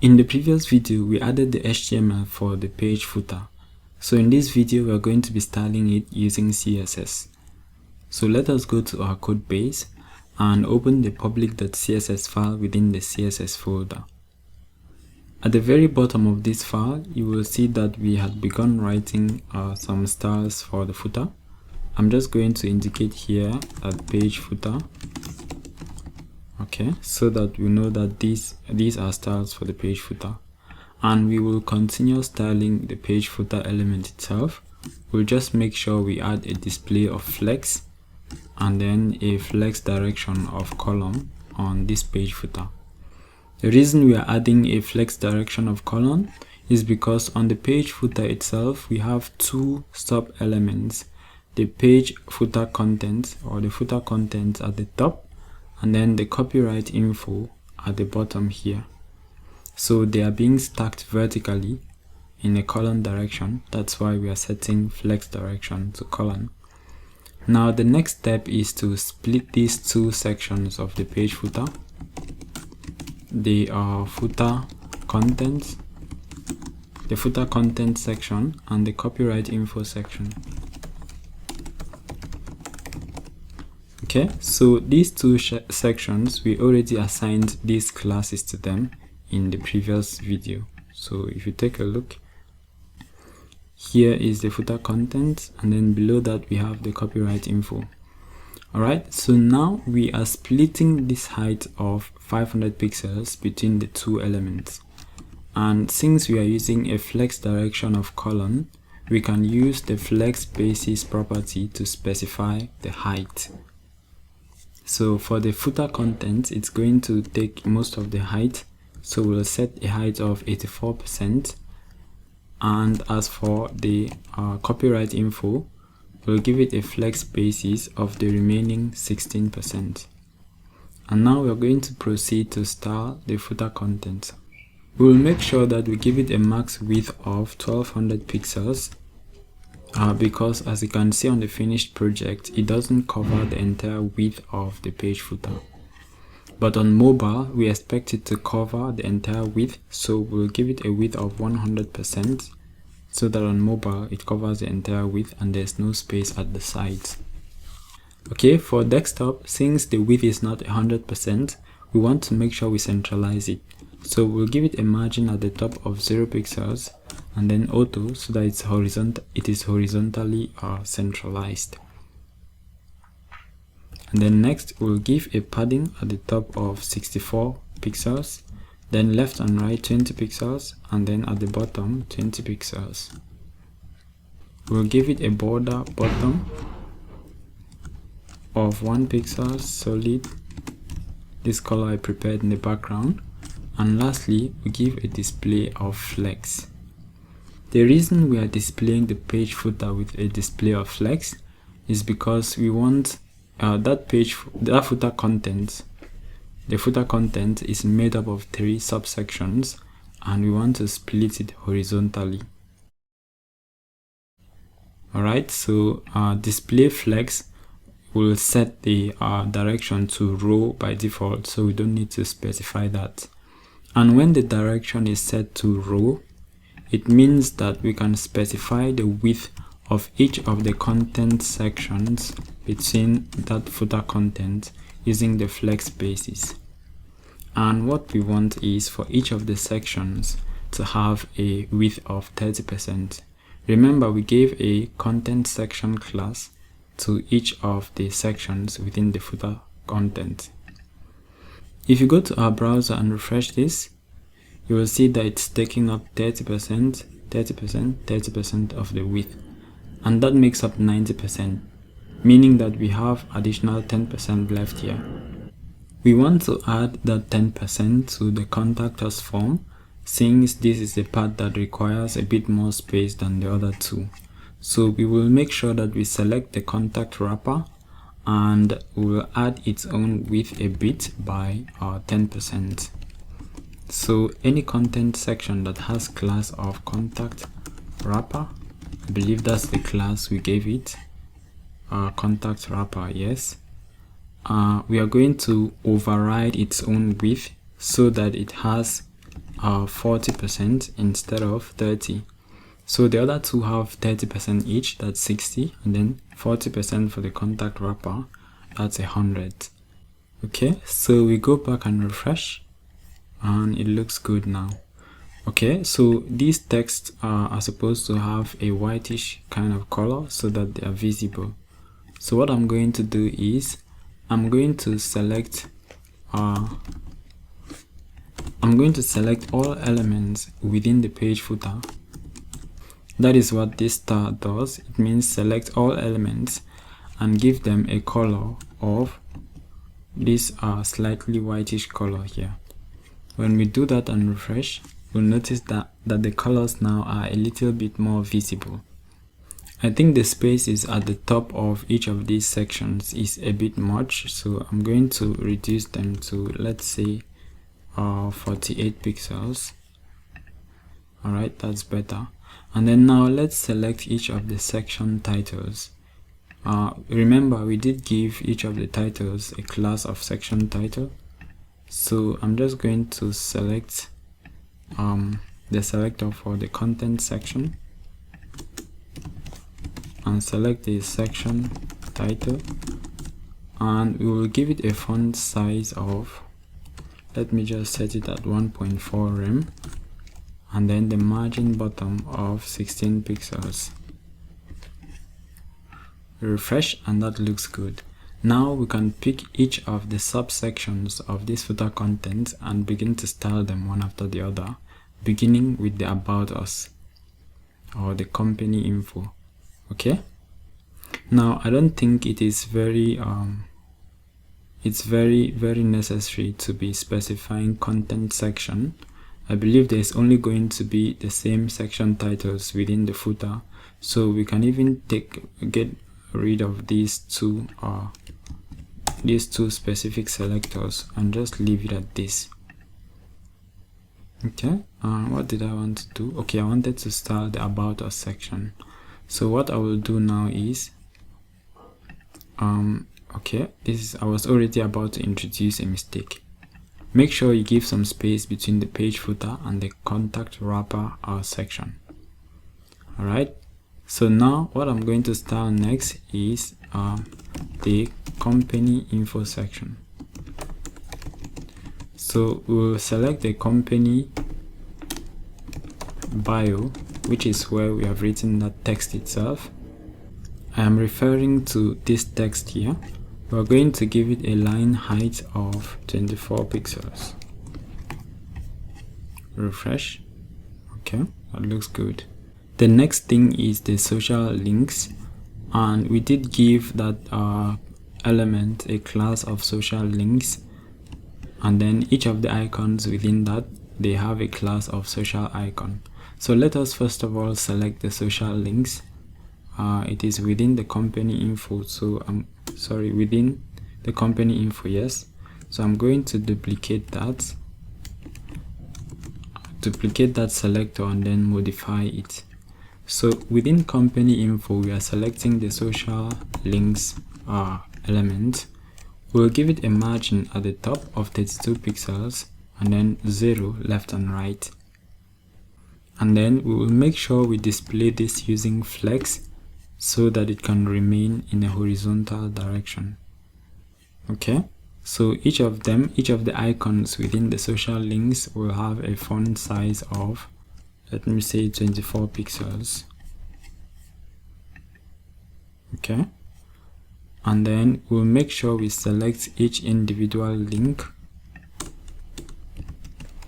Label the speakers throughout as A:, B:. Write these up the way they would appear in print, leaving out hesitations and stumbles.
A: In the previous video, we added the HTML for the page footer. So in this video, we are going to be styling it using CSS. So let us go to our code base and open the public.css file within the CSS folder. At the very bottom of this file, you will see that we had begun writing some styles for the footer. I'm just going to indicate here at page footer. Okay, so that we know that these are styles for the page footer, and we will continue styling the page footer element itself. We'll just make sure we add a display of flex and then a flex direction of column on this page footer. The reason we are adding a flex direction of column is because on the page footer itself we have two sub elements: the page footer content, or the footer content at the top, and then the copyright info at the bottom here. So they are being stacked vertically in a column direction. That's why we are setting flex direction to column. Now the next step is to split these two sections of the page footer. They are footer content, the footer content section, and the copyright info section. Okay, so these two sections, we already assigned these classes to them in the previous video. So if you take a look, here is the footer content, and then below that we have the copyright info. Alright, so now we are splitting this height of 500 pixels between the two elements. And since we are using a flex direction of column, we can use the flex basis property to specify the height. So for the footer content, it's going to take most of the height, so we'll set a height of 84%. And as for the copyright info, we'll give it a flex basis of the remaining 16%. And now we're going to proceed to style the footer content. We'll make sure that we give it a max width of 1200 pixels. Because as you can see on the finished project, it doesn't cover the entire width of the page footer. But on mobile, we expect it to cover the entire width, so we'll give it a width of 100%, so that on mobile it covers the entire width and there's no space at the sides. Okay, for desktop, since the width is not 100%, we want to make sure we centralize it. So we'll give it a margin at the top of 0 pixels and then auto, so that it is horizontally centralized. And then next we'll give a padding at the top of 64 pixels, then left and right 20 pixels, and then at the bottom 20 pixels. We'll give it a border bottom of 1 pixel solid, this color I prepared in the background. And lastly, we give a display of flex. The reason we are displaying the page footer with a display of flex is because we want that footer content. The footer content is made up of 3 subsections, and we want to split it horizontally. Alright, so display flex will set the direction to row by default, so we don't need to specify that. And when the direction is set to row, it means that we can specify the width of each of the content sections between that footer content using the flex basis. And what we want is for each of the sections to have a width of 30%. Remember, we gave a content section class to each of the sections within the footer content. If you go to our browser and refresh this, you will see that it's taking up 30%, 30%, 30% of the width, and that makes up 90%, meaning that we have additional 10% left here. We want to add that 10% to the contact us form, since this is a part that requires a bit more space than the other two. So we will make sure that we select the contact wrapper, and we will add its own width a bit by 10%. So any content section that has class of contact wrapper, I believe that's the class we gave it, contact wrapper, yes, we are going to override its own width so that it has 40% instead of 30. So the other two have 30% each, that's 60, and then 40% for the contact wrapper, that's 100. Okay, so we go back and refresh, and it looks good now. Okay, so these texts are supposed to have a whitish kind of color so that they are visible. So what I'm going to do is I'm going to select all elements within the page footer. That is what this star does. It means select all elements and give them a color of this slightly whitish color here. When we do that and refresh, we'll notice that the colors now are a little bit more visible. I think the spaces at the top of each of these sections is a bit much, so I'm going to reduce them to, let's say, 48 pixels. Alright, that's better. And then now let's select each of the section titles. Remember, we did give each of the titles a class of section title. So I'm just going to select the selector for the content section and select the section title, and we will give it a font size of, let me just set it at 1.4 rem, and then the margin bottom of 16 pixels. Refresh, and that looks good. Now we can pick each of the subsections of this footer content and begin to style them one after the other, beginning with the About Us or the company info. Okay, now I don't think it is very necessary to be specifying content section. I believe there's only going to be the same section titles within the footer, so we can even get rid of these two specific selectors and just leave it at this. Okay, what did I want to do? Okay, I wanted to style the About Us section. So what I will do now is okay, I was already about to introduce a mistake. Make sure you give some space between the page footer and the contact wrapper section. Alright, so now what I'm going to style next is the company info section. So we'll select the company bio, which is where we have written that text itself. I am referring to this text here. We're going to give it a line height of 24 pixels. Refresh. Okay, that looks good. The next thing is the social links, and we did give that element a class of social links, and then each of the icons within that, they have a class of social icon. So let us first of all select the social links. It is within the company info, so within the company info, yes. So I'm going to duplicate that selector and then modify it. So within company info, we are selecting the social links element. We'll give it a margin at the top of 32 pixels and then 0 left and right. And then we will make sure we display this using flex so that it can remain in a horizontal direction. Okay, so each of the icons within the social links will have a font size of, let me say, 24 pixels. Okay, and then we'll make sure we select each individual link,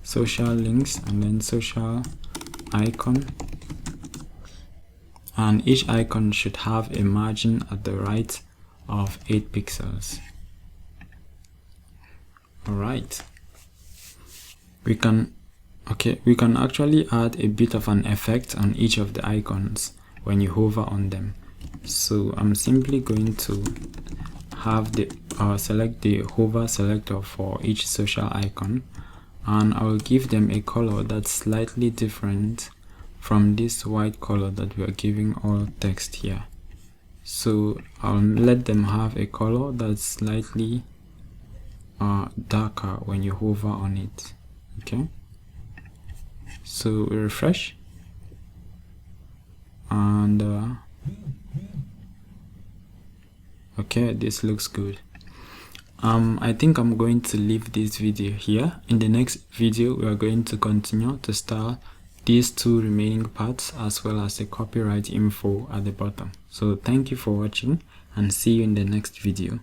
A: social links, and then social icon, and each icon should have a margin at the right of 8 pixels. Alright, we can actually add a bit of an effect on each of the icons when you hover on them. So I'm simply going to have the select the hover selector for each social icon, and I will give them a color that's slightly different from this white color that we are giving all text here. So I'll let them have a color that's slightly darker when you hover on it. Okay, So we refresh, and okay, this looks good. I think I'm going to leave this video here. In the next video, we are going to continue to style these two remaining parts as well as the copyright info at the bottom. So thank you for watching, and see you in the next video.